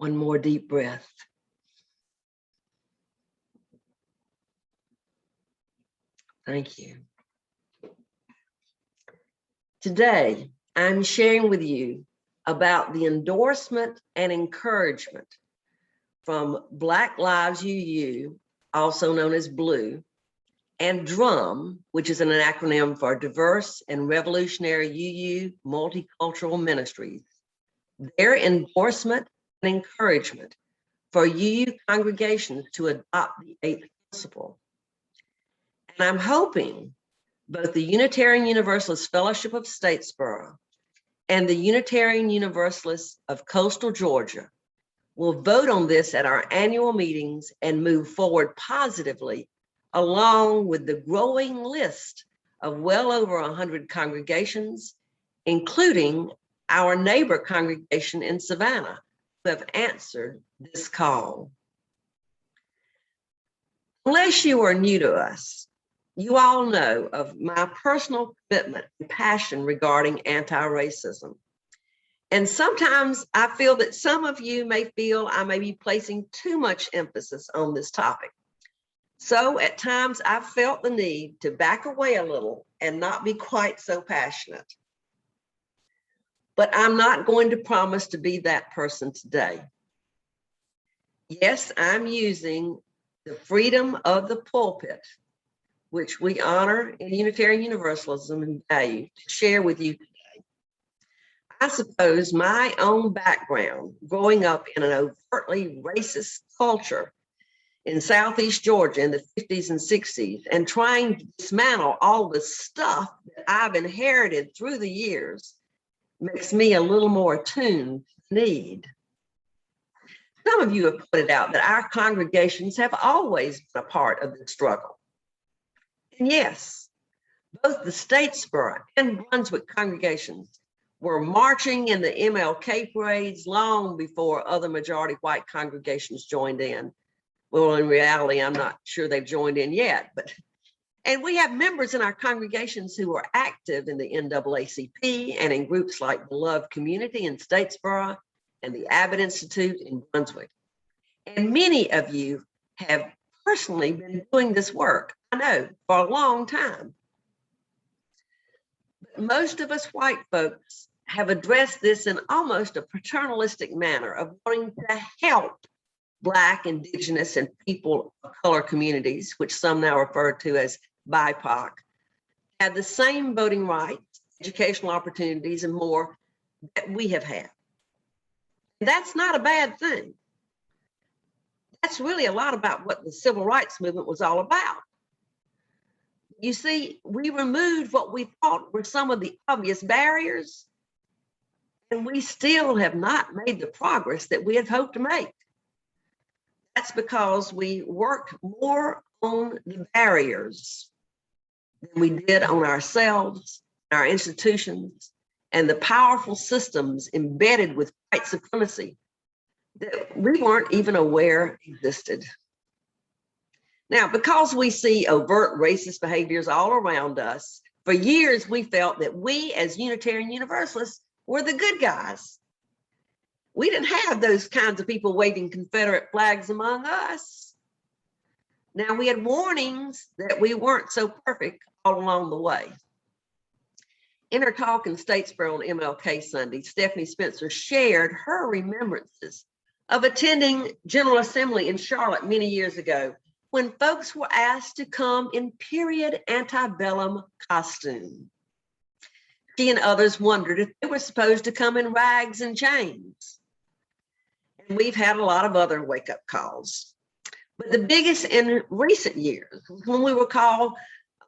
One more deep breath. Thank you. Today, I'm sharing with you about the endorsement and encouragement from Black Lives UU, also known as Blue, and DRUM, which is an acronym for Diverse and Revolutionary UU Multicultural Ministries, their endorsement and encouragement for UU congregations to adopt the 8th principle. And I'm hoping both the Unitarian Universalist Fellowship of Statesboro and the Unitarian Universalists of Coastal Georgia will vote on this at our annual meetings and move forward positively, along with the growing list of well over 100 congregations, including our neighbor congregation in Savannah, who have answered this call. Unless you are new to us, you all know of my personal commitment and passion regarding anti-racism. And sometimes I feel that some of you may feel I may be placing too much emphasis on this topic. So at times I've felt the need to back away a little and not be quite so passionate. But I'm not going to promise to be that person today. Yes, I'm using the freedom of the pulpit, which we honor in Unitarian Universalism and value, to share with you today. I suppose my own background, growing up in an overtly racist culture in Southeast Georgia in the 50s and 60s, and trying to dismantle all the stuff that I've inherited through the years, makes me a little more attuned to need. Some of you have pointed out that our congregations have always been a part of the struggle. And yes, both the Statesboro and Brunswick congregations were marching in the MLK parades long before other majority white congregations joined in. Well, in reality, I'm not sure they've joined in yet, and we have members in our congregations who are active in the NAACP and in groups like the Love Community in Statesboro and the Abbott Institute in Brunswick. And many of you have personally been doing this work, I know, for a long time. But most of us white folks have addressed this in almost a paternalistic manner of wanting to help Black, Indigenous, and people of color communities, which some now refer to as BIPOC, have the same voting rights, educational opportunities, and more that we have had. That's not a bad thing. That's really a lot about what the civil rights movement was all about. You see, we removed what we thought were some of the obvious barriers, and we still have not made the progress that we had hoped to make. That's because we worked more on the barriers than we did on ourselves, our institutions, and the powerful systems embedded with white supremacy that we weren't even aware existed. Now, because we see overt racist behaviors all around us, for years we felt that we as Unitarian Universalists were the good guys. We didn't have those kinds of people waving Confederate flags among us. Now, we had warnings that we weren't so perfect all along the way. In her talk in Statesboro on MLK Sunday, Stephanie Spencer shared her remembrances of attending General Assembly in Charlotte many years ago, when folks were asked to come in period antebellum costume. She and others wondered if they were supposed to come in rags and chains. And we've had a lot of other wake-up calls. But the biggest in recent years was when we were called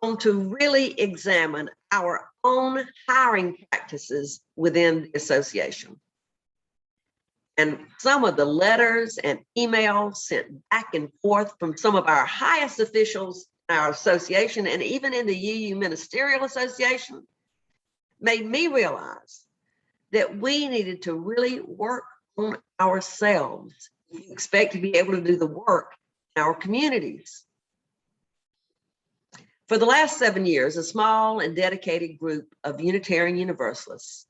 on to really examine our own hiring practices within the association. And some of the letters and emails sent back and forth from some of our highest officials in our association and even in the UU Ministerial Association made me realize that we needed to really work on ourselves if you expect to be able to do the work in our communities. For the last 7 years, a small and dedicated group of Unitarian Universalists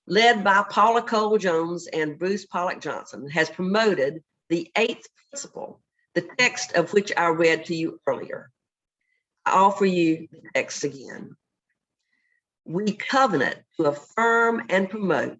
led by Paula Cole Jones and Bruce Pollock Johnson, has promoted the 8th principle, the text of which I read to you earlier. I offer you the text again. We covenant to affirm and promote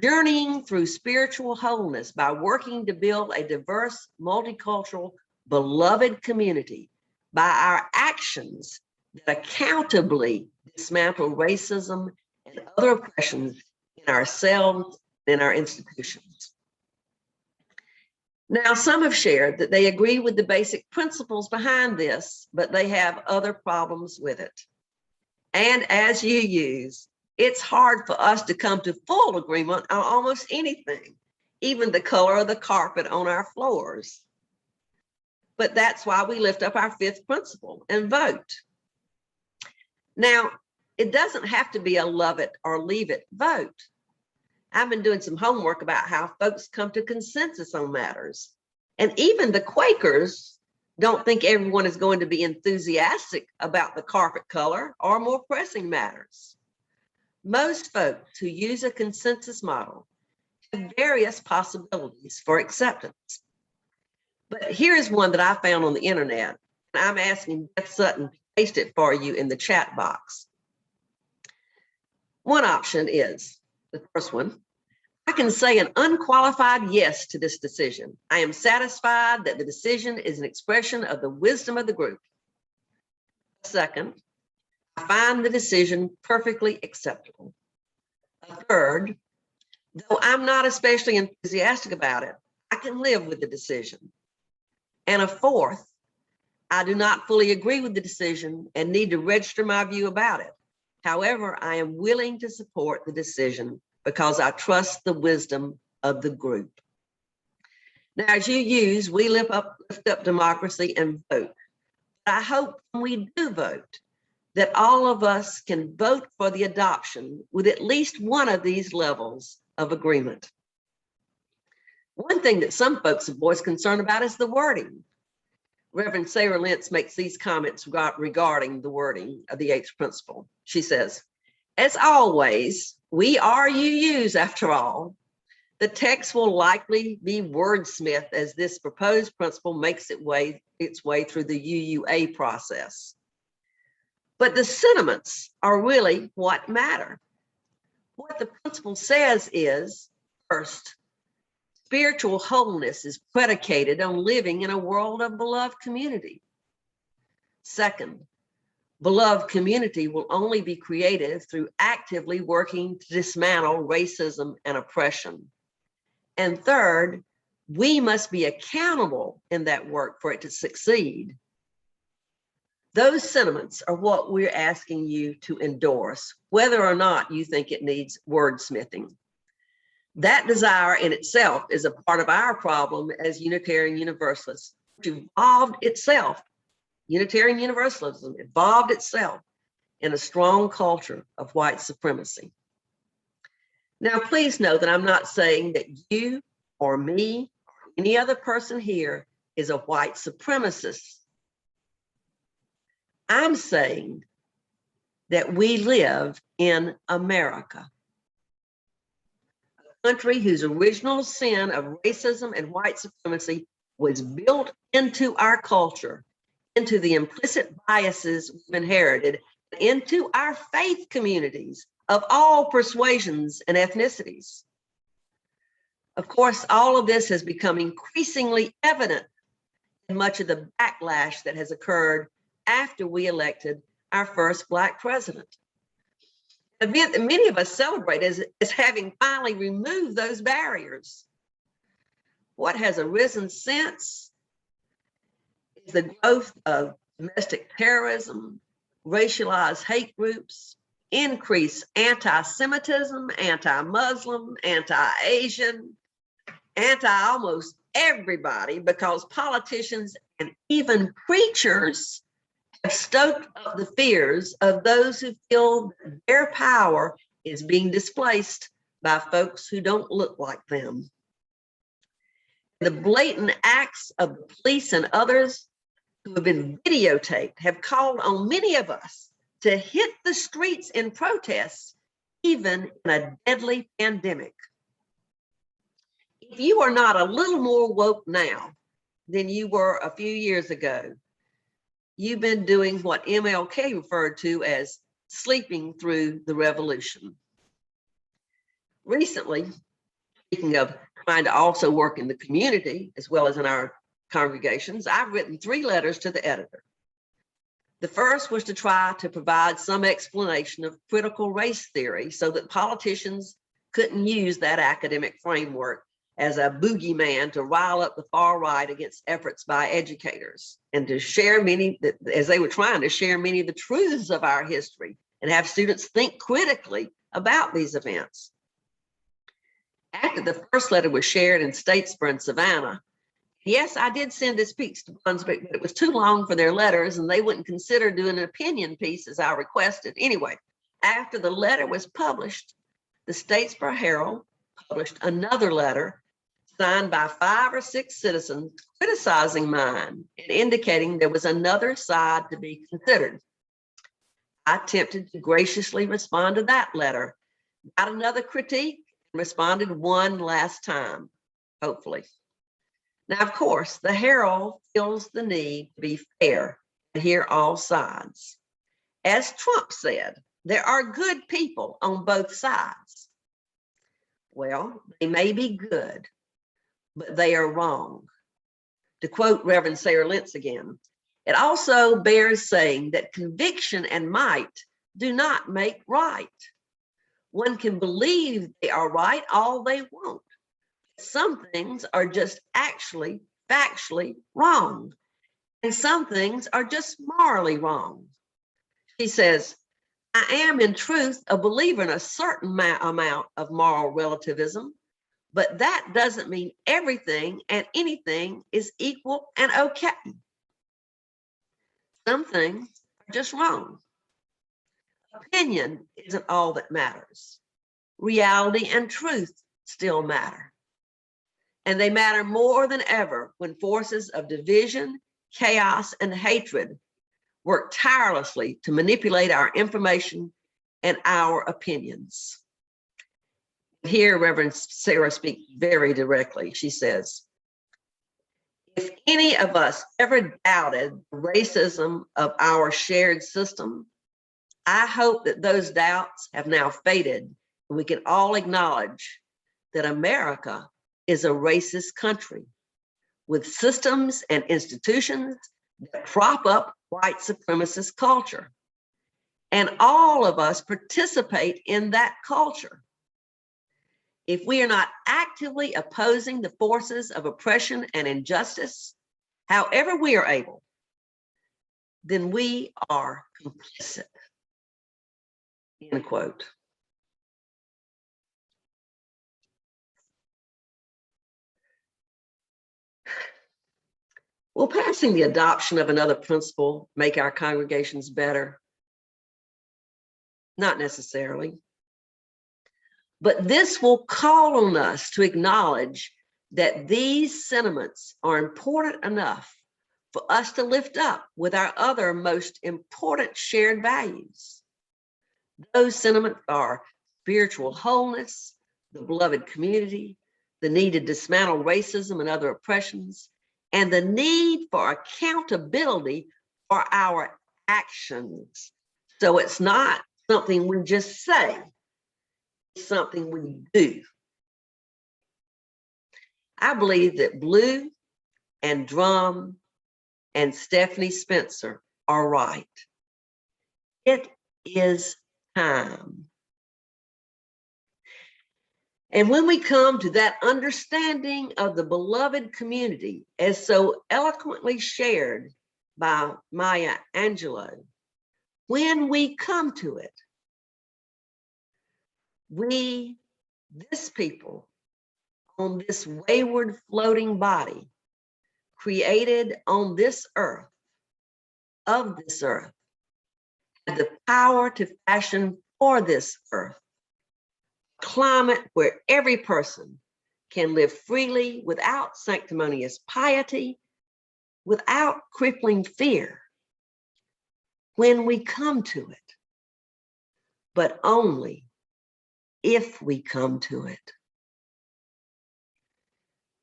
journeying through spiritual wholeness by working to build a diverse, multicultural, beloved community by our actions that accountably dismantle racism and other oppressions in ourselves and in our institutions. Now, some have shared that they agree with the basic principles behind this, but they have other problems with it. And as you use, it's hard for us to come to full agreement on almost anything, even the color of the carpet on our floors. But that's why we lift up our 5th principle and vote. Now, it doesn't have to be a love it or leave it vote. I've been doing some homework about how folks come to consensus on matters. And even the Quakers don't think everyone is going to be enthusiastic about the carpet color or more pressing matters. Most folks who use a consensus model have various possibilities for acceptance. But here's one that I found on the internet, and I'm asking Beth Sutton to paste it for you in the chat box. One option is, the first one, I can say an unqualified yes to this decision. I am satisfied that the decision is an expression of the wisdom of the group. Second, I find the decision perfectly acceptable. A third, though I'm not especially enthusiastic about it, I can live with the decision. And a fourth, I do not fully agree with the decision and need to register my view about it. However, I am willing to support the decision because I trust the wisdom of the group. Now, as you use, we lift up democracy and vote. I hope when we do vote, that all of us can vote for the adoption with at least one of these levels of agreement. One thing that some folks have voiced concern about is the wording. Reverend Sarah Lentz makes these comments regarding the wording of the 8th principle. She says, as always, we are UUs after all. The text will likely be wordsmithed as this proposed principle makes its way through the UUA process. But the sentiments are really what matter. What the principle says is, first, spiritual wholeness is predicated on living in a world of beloved community. Second, beloved community will only be created through actively working to dismantle racism and oppression. And third, we must be accountable in that work for it to succeed. Those sentiments are what we're asking you to endorse, whether or not you think it needs wordsmithing. That desire in itself is a part of our problem as Unitarian Universalists, which evolved itself. Unitarian Universalism evolved itself in a strong culture of white supremacy. Now, please know that I'm not saying that you or me or any other person here is a white supremacist. I'm saying that we live in America, a country whose original sin of racism and white supremacy was built into our culture, into the implicit biases we've inherited, into our faith communities of all persuasions and ethnicities. Of course, all of this has become increasingly evident in much of the backlash that has occurred after we elected our first Black president. An event that many of us celebrate as having finally removed those barriers. What has arisen since is the growth of domestic terrorism, racialized hate groups, increased anti-Semitism, anti-Muslim, anti-Asian, anti-almost everybody, because politicians and even preachers have stoked up the fears of those who feel that their power is being displaced by folks who don't look like them. The blatant acts of the police and others who have been videotaped have called on many of us to hit the streets in protest even in a deadly pandemic. If you are not a little more woke now than you were a few years ago, you've been doing what MLK referred to as sleeping through the revolution. Recently, speaking of trying to also work in the community as well as in our congregations, I've written 3 letters to the editor. The first was to try to provide some explanation of critical race theory so that politicians couldn't use that academic framework as a boogeyman to rile up the far right against efforts by educators, and to share many, as they were trying to share many of the truths of our history and have students think critically about these events. After the first letter was shared in Statesboro and Savannah, yes, I did send this piece to Brunswick, but it was too long for their letters and they wouldn't consider doing an opinion piece as I requested. Anyway, after the letter was published, the Statesboro Herald published another letter signed by 5 or 6 citizens criticizing mine and indicating there was another side to be considered. I attempted to graciously respond to that letter, got another critique, and responded one last time, hopefully. Now, of course, the Herald feels the need to be fair and hear all sides. As Trump said, there are good people on both sides. Well, they may be good, but they are wrong. To quote Reverend Sarah Lentz again, it also bears saying that conviction and might do not make right. One can believe they are right all they want. Some things are just actually factually wrong, and some things are just morally wrong. She says, I am in truth a believer in a certain amount of moral relativism, but that doesn't mean everything and anything is equal and okay. Some things are just wrong. Opinion isn't all that matters. Reality and truth still matter. And they matter more than ever when forces of division, chaos, and hatred work tirelessly to manipulate our information and our opinions. Here, Reverend Sarah speaks very directly. She says, if any of us ever doubted the racism of our shared system, I hope that those doubts have now faded and we can all acknowledge that America is a racist country with systems and institutions that prop up white supremacist culture. And all of us participate in that culture. If we are not actively opposing the forces of oppression and injustice, however we are able, then we are complicit. End quote. Will passing the adoption of another principle make our congregations better? Not necessarily. But this will call on us to acknowledge that these sentiments are important enough for us to lift up with our other most important shared values. Those sentiments are spiritual wholeness, the beloved community, the need to dismantle racism and other oppressions, and the need for accountability for our actions. So it's not something we just say, it's something we do. I believe that Blue and Drum and Stephanie Spencer are right. It is time. And when we come to that understanding of the beloved community, as so eloquently shared by Maya Angelou, when we come to it, we, this people, on this wayward floating body, created on this earth, of this earth, have the power to fashion for this earth a climate where every person can live freely without sanctimonious piety, without crippling fear, when we come to it, but only if we come to it.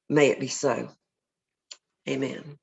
May it be so. Amen.